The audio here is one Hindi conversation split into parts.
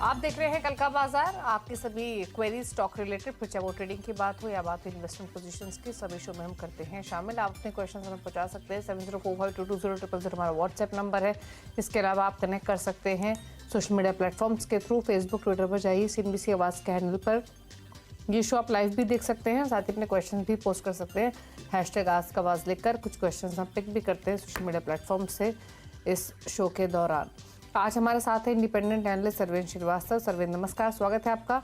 आप देख रहे हैं कल का बाजार। आपकी सभी क्वेरी स्टॉक रिलेटेड, फिर चाहे वो ट्रेडिंग की बात हो या बात हो इन्वेस्टमेंट पोजीशंस की, सभी शो में हम करते हैं शामिल। आप अपने क्वेश्चंस हमें पहुंचा सकते हैं। 7045220000 हमारा व्हाट्सएप नंबर है। इसके अलावा आप कनेक्ट कर सकते हैं सोशल मीडिया प्लेटफॉर्म्स के थ्रू। फेसबुक, ट्विटर पर जाइए, CNBC आवाज़ के हैंडल पर ये शो आप लाइव भी देख सकते हैं। साथ ही अपने क्वेश्चन भी पोस्ट कर सकते हैं #आस्क आवाज़ लिखकर। कुछ क्वेश्चन हम पिक भी करते हैं सोशल मीडिया प्लेटफॉर्म से इस शो के दौरान। आज हमारे साथ है इंडिपेंडेंट एनालिस्ट सरवेन श्रीवास्तव। सरवेन, नमस्कार, स्वागत है आपका।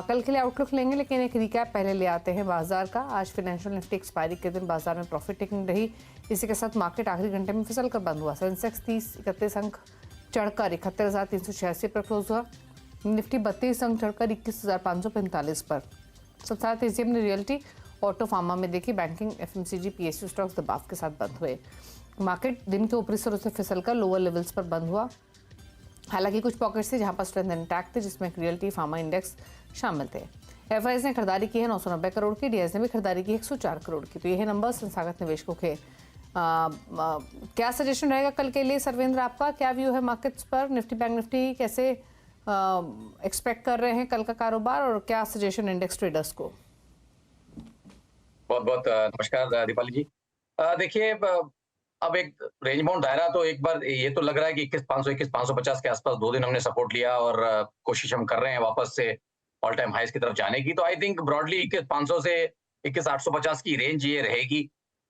कल के लिए आउटलुक लेंगे, लेकिन एक रिकैप पहले ले आते हैं बाजार का। आज फाइनेंशियल निफ्टी एक्सपायरी के दिन बाजार में प्रॉफिट टेकिंग रही। इसी के साथ मार्केट आखिरी घंटे में फिसल कर बंद हुआ। सेंसेक्स 30-31 अंक चढ़कर 71,386 पर क्लोज हुआ। निफ्टी 32 अंक चढ़कर 21,545 पर। सबसे ज्यादा तेजी हमने रियल्टी, ऑटो, फार्मा में देखी। बैंकिंग, FMCG, PSU स्टॉक्स दबाव के साथ बंद हुए। मार्केट दिन के ऊपरी स्तरों से फिसलकर लोअर लेवल्स पर बंद हुआ। हालांकि कुछ पॉकेट्स थे जहां पर स्ट्रेंथ इंटैक्ट थे, जिसमें रियल्टी, फार्मा इंडेक्स शामिल थे। FIs ने खरीदारी की है 990 करोड़ की। DIs ने भी खरीदारी की 104 करोड़ की। तो ये है नंबर्स संस्थागत निवेशकों के। क्या सजेशन रहेगा कल के लिए सरवेंद्र आपका? क्या व्यू है मार्केट्स पर? निफ्टी, बैंक निफ्टी कैसे एक्सपेक्ट कर रहे हैं कल का कारोबार, और क्या सजेशन इंडेक्स ट्रेडर्स को? बहुत बहुत नमस्कार दीपाली जी। देखिए, अब एक रेंज बाउंड दायरा, तो एक बार ये तो लग रहा है कि 21,500 21,550 के आसपास 2 दिन हमने सपोर्ट लिया, और कोशिश हम कर रहे हैं वापस से ऑल टाइम हाईज की तरफ जाने की। तो आई थिंक ब्रॉडली 21,500 से 21,850 की रेंज ये रहेगी।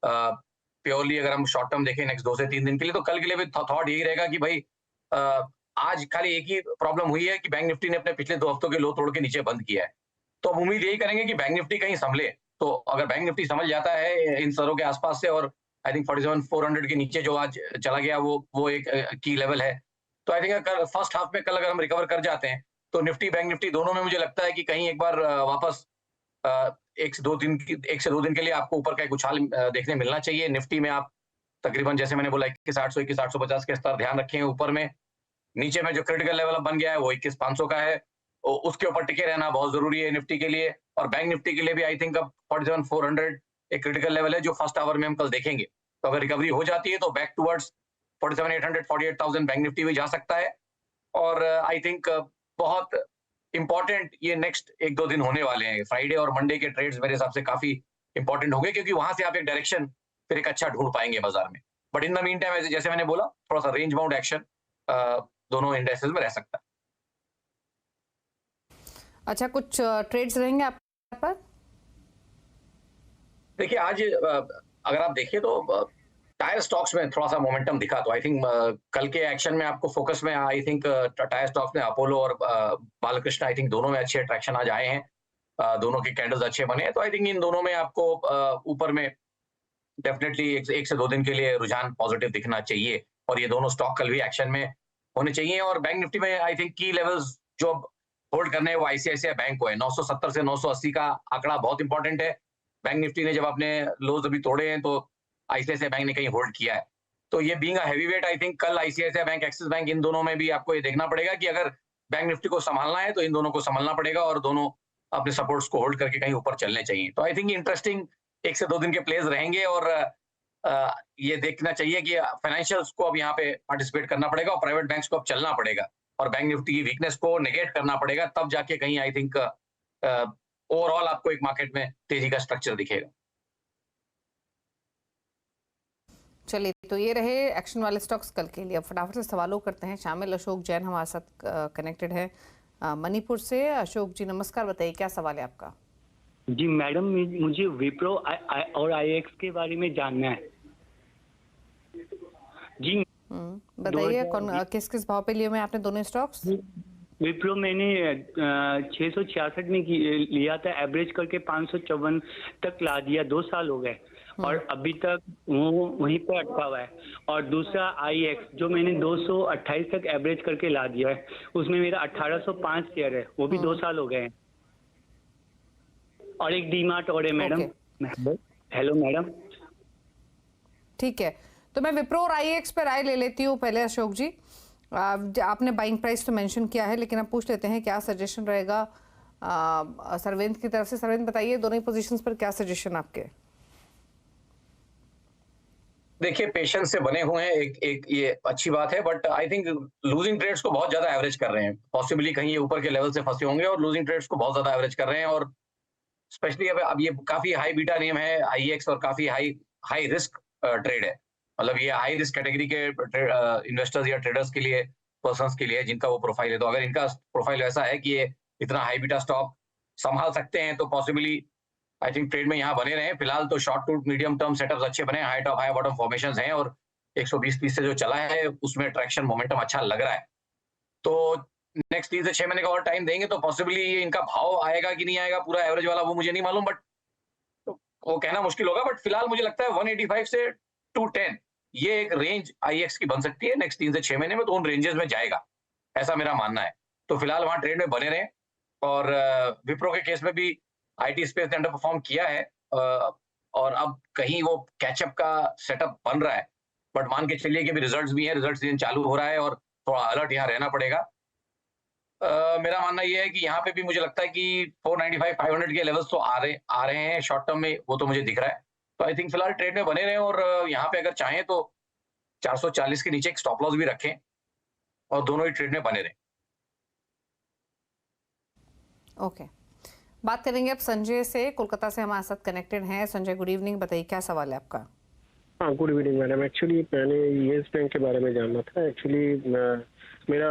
प्योरली अगर हम शॉर्ट टर्म देखें नेक्स्ट 2 से 3 दिन के लिए, तो कल के लिए भी थॉट यही रहेगा कि भाई आज खाली एक ही प्रॉब्लम हुई है कि बैंक निफ्टी ने अपने पिछले 2 हफ्तों के लो तोड़ के नीचे बंद किया है। तो अब उम्मीद यही करेंगे कि बैंक निफ्टी कहीं संभले। तो अगर बैंक निफ्टी समझ जाता है इन स्तरों के आसपास से, और आई थिंक 47,400 के नीचे जो आज चला गया, वो एक की लेवल है। तो आई थिंक फर्स्ट हाफ में कल अगर हम रिकवर कर जाते हैं, तो निफ्टी, बैंक निफ्टी दोनों में मुझे लगता है कि कहीं एक बार वापस 1 से 2 दिन के लिए आपको ऊपर का एक उछाल देखने मिलना चाहिए। निफ्टी में आप तकरीबन, जैसे मैंने बोला, 21,800 21,850 के स्तर ध्यान रखें ऊपर में। नीचे में जो क्रिटिकल लेवल अब बन गया है वो 21,500 का है। उसके ऊपर टिके रहना बहुत जरूरी है निफ्टी के लिए। और बैंक निफ्टी के लिए भी आई थिंक अब 47,400 एक क्रिटिकल लेवल है जो फर्स्ट आवर में हम कल देखेंगे। तो अगर रिकवरी हो जाती है तो बैक टुवर्ड्स 47,800 48,000 बैंक निफ्टी भी जा सकता है। और आई थिंक बहुत इंपॉर्टेंट ये नेक्स्ट 1-2 दिन होने वाले हैं। फ्राइडे और मंडे के ट्रेड्स मेरे हिसाब से काफी इंपॉर्टेंट होंगे, क्योंकि वहां से आप एक डायरेक्शन फिर एक अच्छा ढूंढ पाएंगे बाजार में। But in the mean time, जैसे मैंने बोला, थोड़ा सा रेंज बाउंड एक्शन दोनों इंडेक्सेस में रह सकता है। अच्छा, कुछ ट्रेड्स रहेंगे आप पर? देखिए, आज अगर आप देखिए तो टायर स्टॉक्स में थोड़ा सा मोमेंटम दिखा। तो आई थिंक कल के एक्शन में आपको फोकस में, आई थिंक टायर स्टॉक्स में अपोलो और बालकृष्ण, आई थिंक दोनों में अच्छे अट्रैक्शन आज आए हैं। दोनों के कैंडल्स अच्छे बने हैं। तो आई थिंक इन दोनों में आपको ऊपर में डेफिनेटली 1 से 2 दिन के लिए रुझान पॉजिटिव दिखना चाहिए, और ये दोनों स्टॉक कल भी एक्शन में होने चाहिए। और बैंक निफ्टी में आई थिंक की लेवल्स जो होल्ड करने हैं वो ICICI बैंक को है। 970 से 980 का आंकड़ा बहुत इंपॉर्टेंट है। बैंक निफ्टी ने जब अपने लोज अभी तोड़े हैं, तो ICICI बैंक ने कहीं होल्ड किया है। तो ये being a heavy weight, I think कल ICICI बैंक, एक्सिस बैंक, इन दोनों में भी आपको ये देखना पड़ेगा कि अगर बैंक निफ्टी को संभालना है तो इन दोनों को संभालना पड़ेगा, और दोनों अपने सपोर्ट्स को होल्ड करके कहीं ऊपर चलने चाहिए। तो आई थिंक इंटरेस्टिंग 1 से 2 दिन के प्लेस रहेंगे। और ये देखना चाहिए कि फाइनेंशियल्स को अब यहाँ पे पार्टिसिपेट करना पड़ेगा, और प्राइवेट बैंक्स को अब चलना पड़ेगा, और बैंक निफ्टी की वीकनेस को नेगेट करना पड़ेगा। तब जाके कहीं आई थिंक ओवरऑल आपको एक मार्केट में तेजी का स्ट्रक्चर दिखेगा। चलिए, तो ये रहे एक्शन वाले स्टॉक्स कल के लिए। अब फटाफट से सवालों करते हैं शामिल। अशोक जैन हमारे साथ कनेक्टेड है मणिपुर से। अशोक जी, नमस्कार, बताइए क्या सवाल है आपका? जी मैडम, मुझे विप्रो और IEX के बारे में जानना है जी। बताइए, कौन किस किस भाव पे लिए हुए आपने दोनों स्टॉक्स? विप्रो मैंने 666 में लिया था, एवरेज करके 554 तक ला दिया। 2 साल हो गए और अभी तक वो वहीं पर अटका हुआ है। और दूसरा IEX जो मैंने 228 तक एवरेज करके ला दिया है, उसमें मेरा 1805 शेयर है, वो भी 2 साल हो गए हैं। और एक डीमार्ट और है मैडम। Hello madam. ठीक है, तो मैं विप्रो और IEX पे राय ले लेती हूँ पहले। अशोक जी, आपने बाइंग प्राइस तो मेंशन किया है, लेकिन अब पूछ लेते हैं क्या सजेशन रहेगा सरवेंद की तरफ से। सरवेंद, बताइए दोनों ही पोजीशंस पर क्या सजेशन आपके? देखिए पेशेंस से बने हुए हैं, एक ये अच्छी बात है, but I think losing trades को बहुत ज्यादा एवरेज कर रहे हैं, पॉसिबली कहीं ये ऊपर के लेवल से फंसे होंगे और लूजिंग ट्रेड्स को बहुत ज्यादा एवरेज कर रहे हैं। और स्पेशली अब ये काफी हाई बीटा नेम है आईएक्स और काफी हाई हाई रिस्क ट्रेड है, मतलब ये हाई रिस्क कैटेगरी के इन्वेस्टर्स या ट्रेडर्स के लिए, पर्सन्स के लिए जिनका वो प्रोफाइल है। तो अगर इनका प्रोफाइल ऐसा है कि ये इतना हाई बीटा स्टॉक संभाल सकते हैं तो पॉसिबली आई थिंक ट्रेड में यहाँ बने रहे। फिलहाल तो short to medium term setups अच्छे बने, high top high bottom formations हैं और 120-30 से जो चला है उसमें ट्रैक्शन मोमेंटम अच्छा लग रहा है। तो नेक्स्ट 3 से 6 महीने का और टाइम देंगे तो पॉसिबली इनका भाव आएगा कि नहीं आएगा पूरा एवरेज वाला वो मुझे नहीं मालूम, बट वो कहना मुश्किल होगा। बट फिलहाल मुझे लगता है 185 से 210 ये एक रेंज आईएक्स की बन सकती है नेक्स्ट 3 से 6 महीने में, तो उन रेंजेस में जाएगा, ऐसा मेरा मानना है। तो फिलहाल वहां ट्रेड में बने रहें। और विप्रो के केस में भी आईटी स्पेस ने अंडर परफॉर्म किया है और अब कहीं वो कैचअप का सेटअप बन रहा है, बट मान के चलिए कि अभी रिजल्ट्स भी है, रिजल्ट सीजन चालू हो रहा है और थोड़ा अलर्ट यहाँ रहना पड़ेगा। मेरा मानना ये है कि यहाँ पे भी मुझे लगता है कि 495-500 के लेवल्स तो आ रहे हैं शॉर्ट टर्म में, वो तो मुझे दिख रहा है। तो आई थिंक फिलहाल ट्रेड में बने रहें और यहाँ पे अगर चाहें तो 440 के नीचे एक स्टॉप लॉस भी रखें और दोनों ही ट्रेड में बने रहें। ओके, बात करेंगे अब संजय से, कोलकाता से हमारे साथ कनेक्टेड हैं। संजय गुड इवनिंग, बताइए क्या सवाल है आपका? हाँ, गुड इवनिंग मैडम। एक्चुअली मैंने येस बैंक के बारे में जानना था। एक्चुअली मेरा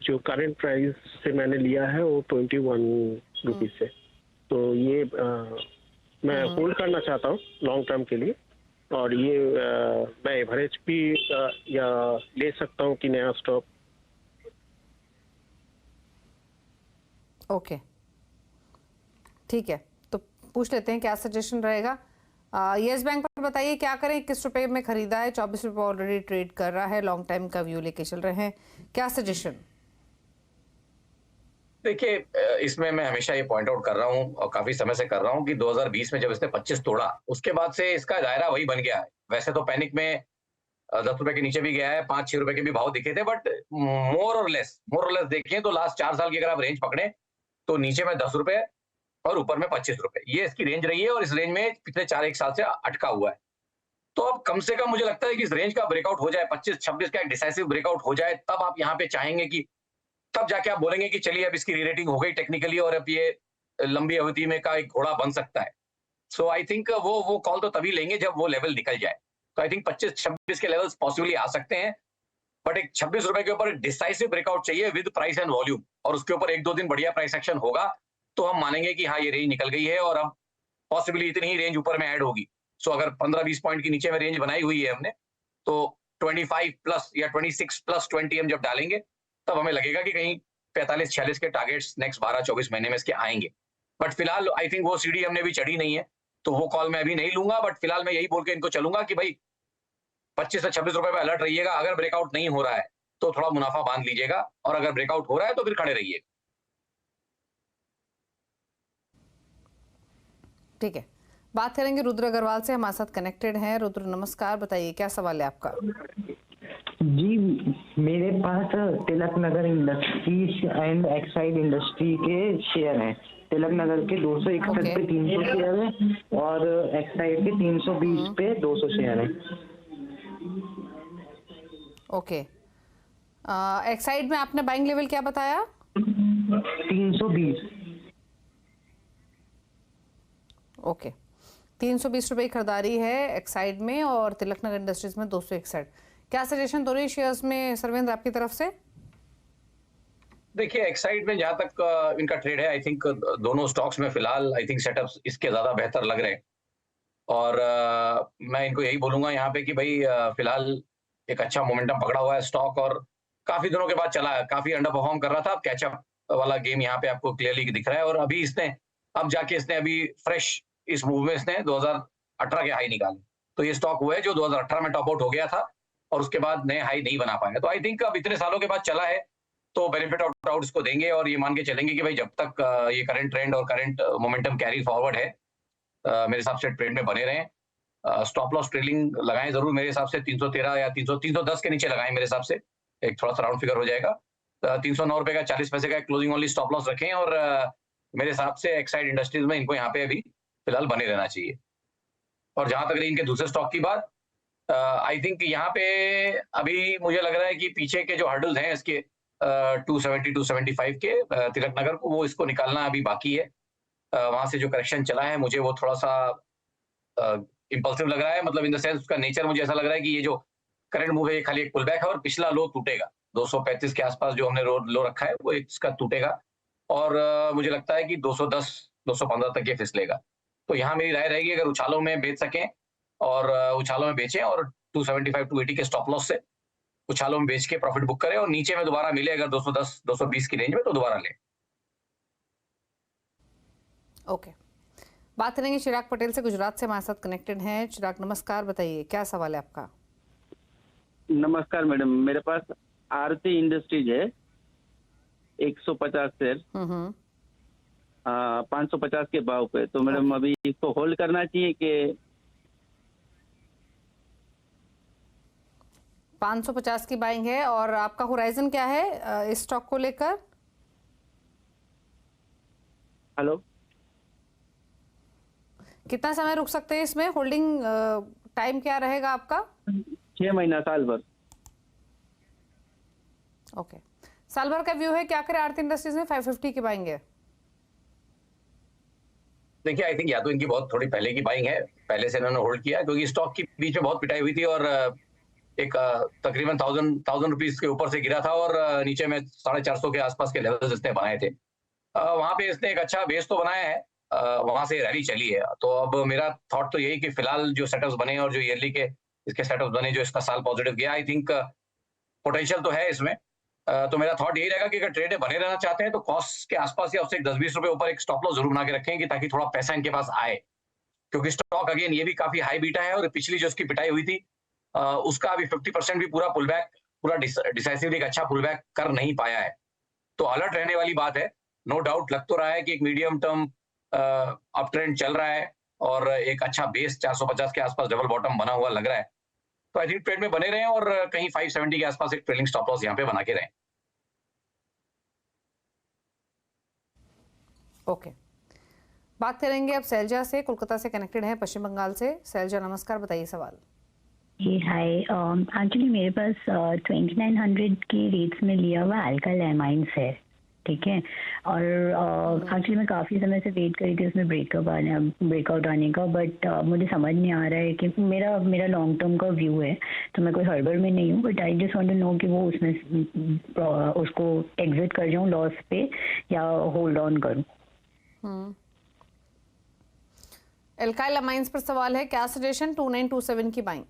जो करंट प्राइस से मैंने लिया है वो 21 रुपीज से, तो ये मैं होल्ड करना चाहता हूँ लॉन्ग टर्म के लिए, और ये मैं एवरेज भी या ले सकता हूँ कि नया स्टॉक? ओके, ठीक है, तो पूछ लेते हैं क्या सजेशन रहेगा। येस बैंक पर बताइए क्या करें, 21 रुपए में खरीदा है, 24 रुपए ऑलरेडी ट्रेड कर रहा है, लॉन्ग टाइम का व्यू लेके चल रहे हैं, क्या सजेशन? देखिए इसमें मैं हमेशा ये पॉइंट आउट कर रहा हूँ और काफी समय से कर रहा हूँ कि 2020 में जब इसने 25 तोड़ा उसके बाद से इसका दायरा वही बन गया है। वैसे तो पैनिक में 10 रुपए के नीचे भी गया है, 5-6 रुपए के भी भाव दिखे थे, बट मोर और लेस देखें तो लास्ट 4 साल की अगर आप रेंज पकड़े तो नीचे में 10 रुपए और ऊपर में 25 रुपए, ये इसकी रेंज रही है और इस रेंज में पिछले 4-1 साल से अटका हुआ है। तो अब कम से कम मुझे लगता है कि इस रेंज का ब्रेकआउट हो जाए, 25-26 का एक डिसाइसिव ब्रेकआउट हो जाए, तब आप यहाँ पे चाहेंगे कि तब जाके आप बोलेंगे कि चलिए अब इसकी रीरेटिंग हो गई टेक्निकली और अब ये लंबी अवधि में का एक घोड़ा बन सकता है। सो आई थिंक वो कॉल तो तभी लेंगे जब वो लेवल निकल जाए। तो आई थिंक 25-26 के लेवल्स पॉसिबली आ सकते हैं, बट एक 26 रुपए के ऊपर डिसाइसिव ब्रेकआउट चाहिए विद प्राइस एंड वॉल्यूम, और उसके ऊपर 1-2 दिन बढ़िया प्राइस एक्शन होगा तो हम मानेंगे कि हाँ ये रेंज निकल गई है और अब पॉसिबली इतनी ही रेंज ऊपर में ऐड होगी। सो अगर 15-20 पॉइंट के नीचे में रेंज बनाई हुई है हमने, तो 25 प्लस या 26 प्लस 20 हम जब डालेंगे तब हमें लगेगा कि कहीं 45-46 के टारगेट्स नेक्स्ट 12-24 महीने में इसके आएंगे। बट फिलहाल आई थिंक वो सीढ़ी हमने अभी चढ़ी नहीं है, तो वो कॉल मैं अभी नहीं लूंगा। बट फिलहाल मैं यही बोल के इनको चलूंगा कि भाई 25 से 26 रुपए पे अलर्ट रहिएगा, अगर ब्रेकआउट नहीं हो रहा है तो थोड़ा मुनाफा बांध लीजिएगा, और अगर ब्रेकआउट हो रहा है तो फिर खड़े रहिए। ठीक है, बात करेंगे रुद्र अग्रवाल से, हमारे साथ कनेक्टेड हैं। रुद्र नमस्कार, बताइए क्या सवाल है आपका? जी, मेरे पास Tilak Nagar industries and Exide industry के शेयर हैं। तिलक नगर के 261 पे 300 शेयर है और एक्साइड के 320 पे 200 शेयर है। ओके, एक्साइड में आपने बाइंग लेवल क्या बताया? 320। ओके, 320 रुपए की खरीदारी है एक्साइड में और तिलक नगर इंडस्ट्रीज में 261। क्या सजेशन दोनों ही शेयर्स में सर्वेंद्र आपकी तरफ से? देखिए एक्साइड में जहां तक इनका ट्रेड है, आई थिंक दोनों स्टॉक्स में फिलहाल आई थिंक सेटअप्स इसके ज्यादा बेहतर लग रहे हैं, और मैं इनको यही बोलूंगा यहाँ पे कि भाई फिलहाल एक अच्छा मोमेंटम पकड़ा हुआ है स्टॉक और काफी दिनों के बाद चला है, काफी अंडर परफॉर्म कर रहा था, अब कैचअप वाला गेम यहाँ पे आपको क्लियरली दिख रहा है। और अभी इसने अभी फ्रेश इस मूव में इसने 2018 के हाई निकाले, तो ये स्टॉक हुआ है जो 2018 में टॉप आउट हो गया था और उसके बाद नए हाई नहीं बना पाया। तो आई थिंक अब इतने सालों के बाद चला है तो बेनिफिट ऑफ डाउट इसको देंगे और ये मान के चलेंगे कि भाई जब तक ये करंट ट्रेंड और करंट मोमेंटम कैरी फॉरवर्ड है, मेरे हिसाब से ट्रेड में बने रहें। स्टॉप लॉस ट्रेलिंग लगाएं जरूर, मेरे हिसाब से 313 या 310 के नीचे लगाएं, मेरे हिसाब से एक थोड़ा सा राउंड फिगर हो जाएगा। 309 रुपए का 40 पैसे का क्लोजिंग ओनली स्टॉप लॉस रखें और मेरे हिसाब से एक्साइड इंडस्ट्रीज में इनको यहाँ पे अभी फिलहाल बने रहना चाहिए। और जहां तक रही इनके दूसरे स्टॉक की बात, आई थिंक यहाँ पे अभी मुझे लग रहा है कि पीछे के जो हर्डल्स हैं इसके 270 275 के तिलक नगर को, वो इसको निकालना अभी बाकी है। वहां से जो करेक्शन चला है मुझे वो थोड़ा सा इम्पल्सिव लग रहा है, मतलब इन द सेंस उसका नेचर मुझे ऐसा लग रहा है कि ये जो करंट मूव है ये खाली एक पुल बैक है और पिछला लो टूटेगा 235 के आसपास जो हमने लो रखा है वो इसका टूटेगा और मुझे लगता है कि 210 215 तक ये फिसलेगा। तो यहाँ मेरी राय रहेगी अगर उछालों में बेच सकें और उछालों में बेचें और 275 280 के स्टॉप लॉस से उछालों में बेच के प्रॉफिट बुक करें और नीचे में दोबारा मिले अगर 210 220 की रेंज में तो दोबारा लें। ओके, बात करेंगे चिराग पटेल से, गुजरात से हमारे साथ कनेक्टेड हैं। चिराग नमस्कार, बताइए क्या सवाल है आपका? नमस्कार मैडम, मेरे पास आरती इंडस्ट्रीज है 150 शेयर 550 के भाव पे, तो मैडम अभी इसको होल्ड करना चाहिए कि 550 की बाइंग है और आपका होराइजन क्या है इस स्टॉक को लेकर? हेलो, कितना समय रुक सकते हैं इसमें? होल्डिंग टाइम क्या रहेगा आपका? 6 महीना साल भर। ओके, साल भर का व्यू है, क्या करें आरती इंडस्ट्रीज में? 550 की बाइंग है। देखिए आई थिंक या तो इनकी बहुत थोड़ी पहले की बाइंग है, पहले से इन्होंने होल्ड किया क्योंकि स्टॉक की बीच में बहुत पिटाई हुई थी और एक तकरीबन 1000 रुपीज के ऊपर से गिरा था और नीचे में 450 के आसपास के लेवल्स इसने बनाए थे। वहां पे इसने एक अच्छा बेस तो बनाया है, वहां से रैली चली है। तो अब मेरा थॉट तो यही कि फिलहाल जो सेटअप्स बने और जो ईयरली के इसके सेटअप्स बने जो इसका साल पॉजिटिव गया, आई थिंक पोटेंशियल तो है इसमें। तो मेरा थॉट यही रहेगा कि अगर ट्रेड बने रहना चाहते हैं तो कॉस्ट के आसपास या उससे 10-20 रुपए ऊपर एक स्टॉप लॉस जरूर बना के रखें कि ताकि थोड़ा पैसा इनके पास आए, क्योंकि स्टॉक अगेन ये भी काफी हाई बीटा है और पिछली जो उसकी पिटाई हुई थी उसका अभी 50% भी पूरा पुल बैक, पूरा डिसाइसिवली एक अच्छा पुल बैक कर नहीं पाया है। तो अलर्ट रहने वाली बात है। नो डाउट लग तो रहा है कि एक मीडियम टर्म अप ट्रेंड चल रहा है और एक अच्छा बेस 450 के आसपास डबल बॉटम बना हुआ लग रहा है। तो आई थिंक ट्रेड में बने रहें और कहीं 570 के आसपास एक ट्रेलिंग स्टॉप लॉस यहाँ पे बना के रहें। ओके, बात करेंगे अब सैलजा से, कोलकाता से कनेक्टेड है, पश्चिम बंगाल से। सैलजा नमस्कार, बताइए सवाल। हाय, एक्चुअली मेरे पास 2900 के रेट्स में लिया हुआ अल्काइल एमाइंस है, ठीक है, और एक्चुअली मैं काफ़ी समय से वेट करी थी उसमें ब्रेकआउट आने का, बट मुझे समझ नहीं आ रहा है कि मेरा लॉन्ग टर्म का व्यू है, तो मैं कोई हड़बड़ में नहीं हूँ, but I just want to know कि वो उसमें उसको एग्जिट कर जाऊँ लॉस पे या होल्ड ऑन करूँ। अल्काइल एमाइंस पर सवाल है, क्या सजेशन? 2927 की बाइंग।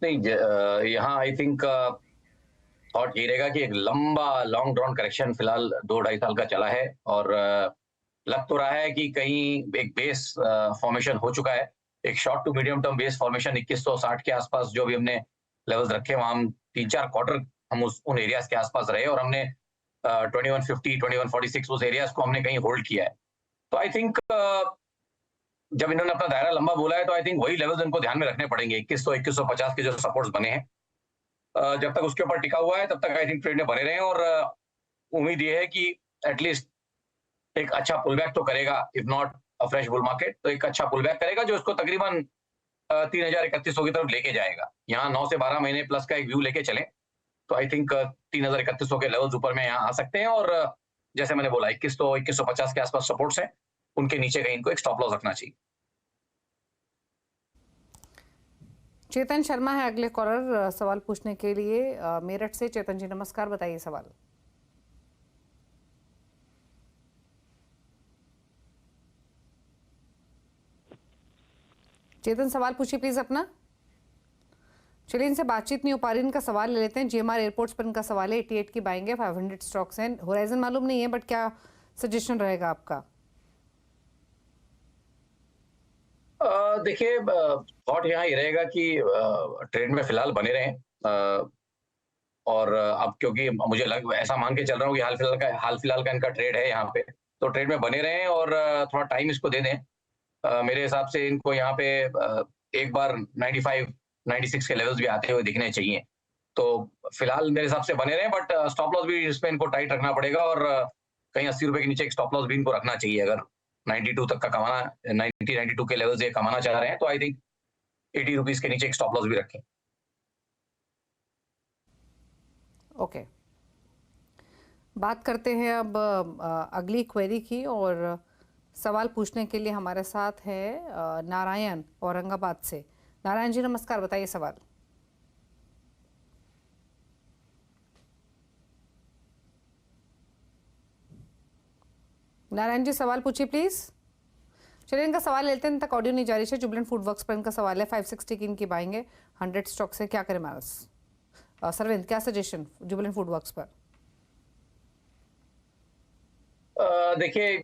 नहीं, यहाँ आई थिंक थॉट ये रहेगा कि एक लंबा लॉन्ग ड्रॉन करेक्शन फिलहाल 2-2.5 साल का चला है और लग तो रहा है कि कहीं एक बेस फॉर्मेशन हो चुका है, एक short to medium term base formation 2160 के आसपास जो भी हमने लेवल्स रखे वहां हम 3-4 क्वार्टर हम उन एरियाज के आसपास रहे और हमने 2150 2146 उस एरियाज को हमने कहीं होल्ड किया है। तो आई थिंक जब इन्होंने अपना दायरा लंबा बोला है तो आई थिंक वही लेवल्स इनको ध्यान में रखने पड़ेंगे। 2100-2150 के जो सपोर्ट्स बने हैं, जब तक उसके ऊपर टिका हुआ है तब तक आई थिंक ट्रेड में बने रहे और उम्मीद ये है कि एटलीस्ट एक अच्छा पुल बैक तो करेगा, if not a fresh bull market तो एक अच्छा पुल बैक करेगा जो इसको तकरीबन 3031 की तरफ लेके जाएगा। यहाँ 9 से 12 महीने प्लस का एक व्यू लेके चलें तो आई थिंक 3031 के लेवल्स ऊपर में यहाँ आ सकते हैं और जैसे मैंने बोला 2150 के आसपास सपोर्ट्स हैं, उनके नीचे कहीं इनको एक स्टॉप लॉस रखना चाहिए। चेतन शर्मा है अगले कॉलर सवाल पूछने के लिए, मेरठ से। चेतन जी नमस्कार, बताइए सवाल। चेतन सवाल पूछिए प्लीज अपना। चलिए, इनसे बातचीत नहीं हो पा रही, इनका सवाल ले लेते हैं। जीएमआर एयरपोर्ट्स पर इनका सवाल है, 88 की बाइंग है, 500 स्टॉक्स हैं। होराइजन मालूम नहीं है, बट क्या सजेशन रहेगा आपका? देखिए थॉट यहाँ ये रहेगा कि ट्रेड में फिलहाल बने रहें और अब क्योंकि मुझे ऐसा मान के चल रहा हूँ कि हाल फिलहाल का इनका ट्रेड है यहाँ पे, तो ट्रेड में बने रहें और थोड़ा टाइम इसको दे दें। मेरे हिसाब से इनको यहाँ पे एक बार 95-96 के लेवल्स भी आते हुए दिखने चाहिए। तो फिलहाल मेरे हिसाब से बने रहें, बट स्टॉप लॉस भी इसमें इनको टाइट रखना पड़ेगा और कहीं 80 रुपए के नीचे एक स्टॉप लॉस भी इनको रखना चाहिए अगर 92 तक का कमाना, 92 के लेवल से कमाना चाह रहे हैं, तो आई थिंक 80 रुपीज के नीचे एक स्टॉप लॉस भी रखें। ओके, बात करते हैं अब अगली क्वेरी की, और सवाल पूछने के लिए हमारे साथ है नारायण औरंगाबाद से। नारायण जी नमस्कार, बताइए सवाल। नारायण जी सवाल पूछिए प्लीज। चलिए इनका सवाल लेते हैं, तक ऑडियो नहीं जारी है। जुबलेंट फूड वर्क्स पर इनका सवाल है, 560 की इनकी बाइंग है, 100 स्टॉक से, क्या करें मानस? सरविंद क्या सजेशन जुबलेंट फूड वर्क्स पर? देखिए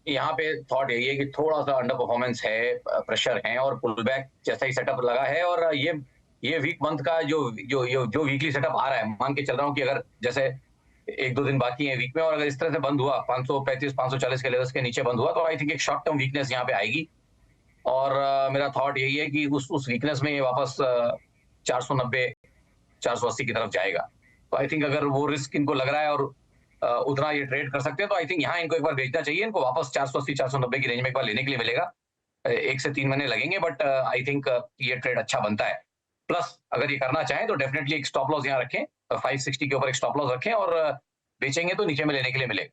यहाँ पे थॉट यही है कि थोड़ा सा अंडर परफॉर्मेंस है, प्रेशर है और पुल बैक जैसा ही सेटअप लगा है, और ये वीक मंथ का जो वीकली सेटअप आ रहा है, मान के चल रहा हूँ कि अगर जैसे 1-2 दिन बाकी है वीक में, और अगर इस तरह से बंद हुआ 535-540 के लेवल्स के नीचे बंद हुआ, तो आई थिंक एक शॉर्ट टर्म वीकनेस यहाँ पे आएगी। और मेरा थॉट यही है कि उस वीकनेस में ये वापस 490-480 की तरफ जाएगा। तो आई थिंक अगर वो रिस्क इनको लग रहा है और उतना ये ट्रेड कर सकते हैं, तो आई थिंक यहाँ इनको एक बार बेचना चाहिए। इनको वापस 480-490 की रेंज में एक बार लेने के लिए मिलेगा। 1 से 3 महीने लगेंगे, बट आई थिंक ये ट्रेड अच्छा बनता है। प्लस अगर ये करना चाहें तो डेफिनेटली एक स्टॉप लॉस यहाँ रखें, 560 के ऊपर एक स्टॉप लॉस रखें, और बेचेंगे तो नीचे में लेने के लिए मिलेगा।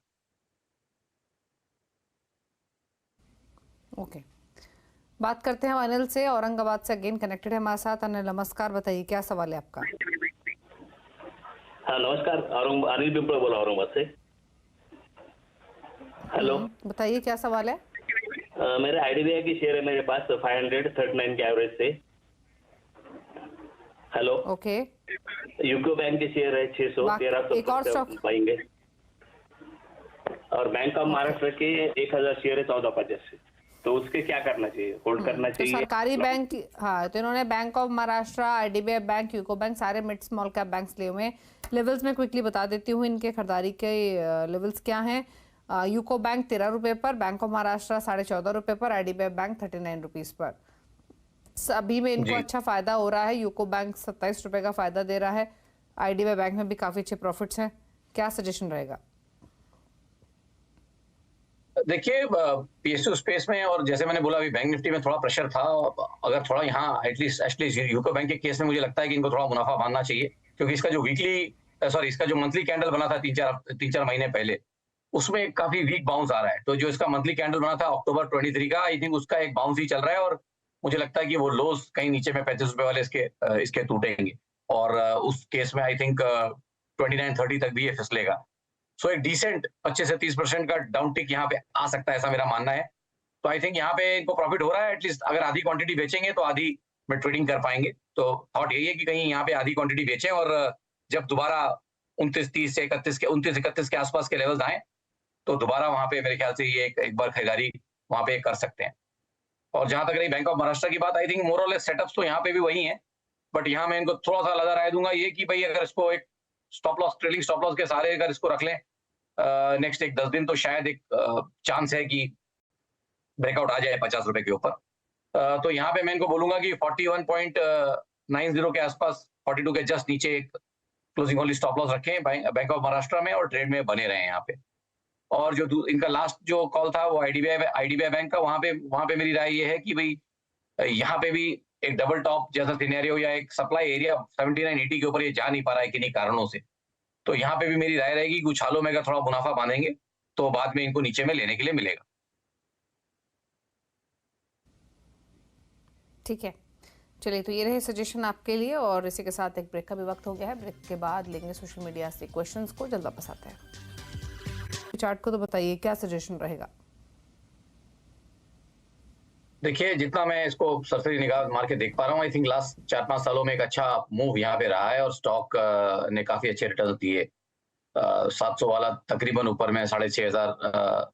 ओके, बात करते हैं अनिल से, औरंगाबाद से अगेन कनेक्टेड है हमारे साथ। अनिल नमस्कार, बताइए क्या सवाल है आपका? हाँ नमस्कार, अनिल पिंपड़ा बोला औरंगाबाद से। हेलो, बताइए क्या सवाल है? मेरे आईडीबीआई की शेयर है मेरे पास 539 के एवरेज से। हेलो, ओके, यूको बैंक की शेयर है 600, 1300 पाएंगे, और बैंक ऑफ महाराष्ट्र के 1000 शेयर है 1450 से। तो उसके क्या करना चाहिए, होल्ड करना चाहिए? तो सरकारी बैंक, हाँ, तो इन्होंने bank of Maharashtra, IDBI bank, UCO bank, सारे मिड स्मॉल कैप बैंक्स लिए हुए हैं। लेवल्स में क्विकली बता देती हूँ इनके खरीदारी के लेवल्स क्या हैं। यूको बैंक 13 रुपये पर, बैंक ऑफ महाराष्ट्र 14.5 रुपये पर, आईडीबीआई बैंक 39 रुपीज पर। सभी में इनको अच्छा फायदा हो रहा है। यूको बैंक 27 रुपये का फायदा दे रहा है, आईडीबीआई बैंक में भी काफी अच्छे प्रॉफिट्स हैं। क्या सजेशन रहेगा? देखिए पीएसयू स्पेस में, और जैसे मैंने बोला अभी बैंक निफ्टी में थोड़ा प्रेशर था, अगर थोड़ा यहाँ एटलीस्ट यूको बैंक के केस में मुझे लगता है कि इनको थोड़ा मुनाफा मानना चाहिए, क्योंकि इसका जो मंथली कैंडल बना था 3-4 महीने पहले, उसमें काफी वीक बाउंस आ रहा है। तो जो इसका मंथली कैंडल बना था अक्टूबर 23 का, आई थिंक उसका एक बाउंस ही चल रहा है, और मुझे लगता है कि वो लोज कहीं नीचे में 35 रुपए वाले इसके टूटेंगे, और उस केस में आई थिंक 29-30 तक भी ये फिसलेगा। सो एक डिसेंट 25 से 30% का डाउन टिक यहाँ पे आ सकता है, ऐसा मेरा मानना है। तो आई थिंक यहाँ पे इनको प्रॉफिट हो रहा है। एटलीस्ट अगर आधी क्वांटिटी बेचेंगे तो आधी में ट्रेडिंग कर पाएंगे। तो थॉट यही है कि कहीं यहाँ पे आधी क्वांटिटी बेचें, और जब दोबारा 29-30 से 29-31 के आसपास के लेवल्स आए, तो दोबारा वहां पे मेरे ख्याल से ये एक बार खरीदारी वहां पे कर सकते हैं। और जहां तक रही बैंक ऑफ महाराष्ट्र की बात, आई थिंक मोर और लेस सेटअप्स तो यहाँ पे भी वही है, बट यहाँ मैं इनको थोड़ा सा लगा राय दूंगा ये कि भाई अगर इसको एक ट्रेलिंग स्टॉप लॉस के सहारे अगर इसको रख लें नेक्स्ट 10 दिन, तो शायद एक चांस है कि ब्रेकआउट आ जाए 50 रुपए के ऊपर। तो यहाँ पे मैं इनको बोलूंगा कि 41.90 के आसपास, 42 के जस्ट नीचे एक क्लोजिंग होली स्टॉप लॉस रखें बैंक ऑफ महाराष्ट्र में, और ट्रेड में बने रहे यहाँ पे। और जो इनका लास्ट जो कॉल था वो आईडीबीआई बैंक का, वहां पे मेरी राय ये है कि भाई यहाँ पे भी एक डबल टॉप जैसा सिनेरियो या एक सप्लाई एरिया 79-80 के ऊपर ये जा नहीं पा रहा है किन्हीं कारणों से। तो यहाँ पे भी मेरी राय रहेगी कुछ हालों में अगर थोड़ा मुनाफा बांधेंगे तो बाद में इनको नीचे में लेने के लिए मिलेगा। ठीक है, चलिए, तो ये रहे सजेशन आपके लिए, और इसी के साथ एक ब्रेक का भी वक्त हो गया है। ब्रेक के बाद लेंगे सोशल मीडिया से क्वेश्चंस को, जल्द वापस आते हैं। चार्ट को तो बताइए क्या सजेशन रहेगा? देखिए जितना मैं इसको सरसरी निगाह मार के देख पा रहा हूँ, आई थिंक लास्ट 4-5 सालों में एक अच्छा मूव यहाँ पे रहा है, और स्टॉक ने काफी अच्छे रिटर्न दिए। 700 वाला तकरीबन ऊपर में 6,500,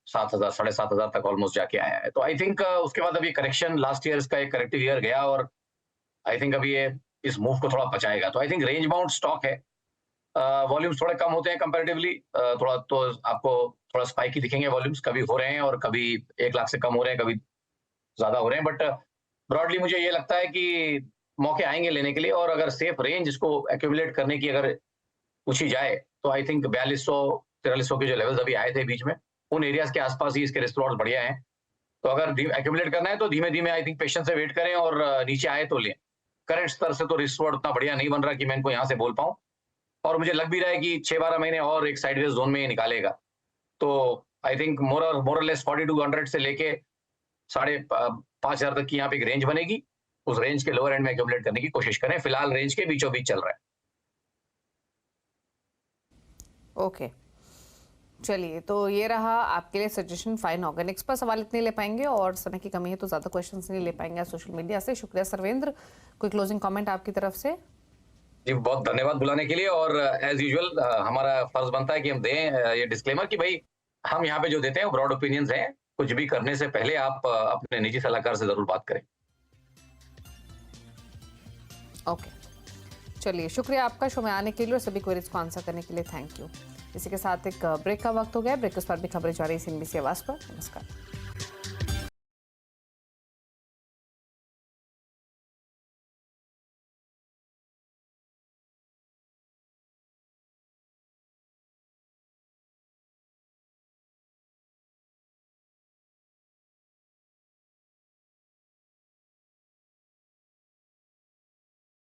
7,000, 7,500 तक ऑलमोस्ट जाके आया है। तो आई थिंक उसके बाद अभी करेक्शन, लास्ट ईयर का एक करेक्टिव ईयर गया, और आई थिंक अभी ये इस मूव को थोड़ा बचाएगा। तो I think range bound stock है। वॉल्यूम्स थोड़े कम होते हैं कंपैरेटिवली, थोड़ा तो आपको थोड़ा स्पाइकी दिखेंगे वॉल्यूम्स, कभी हो रहे हैं और कभी 1 लाख से कम हो रहे हैं, कभी ज्यादा हो रहे हैं, बट ब्रॉडली मुझे ये लगता है कि मौके आएंगे लेने के लिए। और अगर सेफ रेंज इसको एक्यूमुलेट करने की अगर पूछी जाए, तो आई थिंक 4200-4300 के जो लेवल्स अभी आए थे बीच में, उन एरियाज के आसपास ही इसके रिस्क लॉट्स बढ़िया हैं। तो अगर एक्यूमुलेट करना है तो धीमे धीमे आई थिंक पेशेंस से वेट करें और नीचे आए तो लें। करंट स्तर से तो रिस्क रिवॉर्ड उतना बढ़िया नहीं बन रहा कि मैं इनको यहाँ से बोल पाऊँ, और मुझे लग भी रहा है कि 6-12 महीने और एक साइडवेज जोन में ये निकालेगा। तो आई थिंक मोर और लेस 4200 से लेके 5,500 तक की यहाँ पे एक रेंज बनेगी। उस रेंज के लोअर एंड में एक्यूमुलेट करने की कोशिश करें। फिलहाल रेंज के बीचों बीच चल रहा है। ओके, चलिए, तो ये रहा आपके लिए सजेशन फाइन ऑर्गेनिक्स पर। सवाल इतने ले पाएंगे और समय की कमी है तो ज़्यादा क्वेश्चंस नहीं ले पाएंगे सोशल मीडिया से। शुक्रिया सर्वेंद्र। कोई क्लोजिंग कमेंट आपकी तरफ से? जी बहुत धन्यवाद बुलाने के लिए, और एज यूजुअल हमारा फर्ज बनता है कि हम दें ये डिस्क्लेमर कि भाई हम यहाँ पे जो देते हैं वो ब्रॉड ओपिनियंस हैं। कुछ भी करने से पहले आप अपने निजी सलाहकार से जरूर बात करें। ओके, चलिए, शुक्रिया आपका शो में आने के लिए और सभी क्वेरीज को आंसर करने के लिए थैंक यू। इसी के साथ एक ब्रेक का वक्त हो गया। ब्रेक के उस पर भी खबरें जा रही है CNBC आवाज पर। नमस्कार।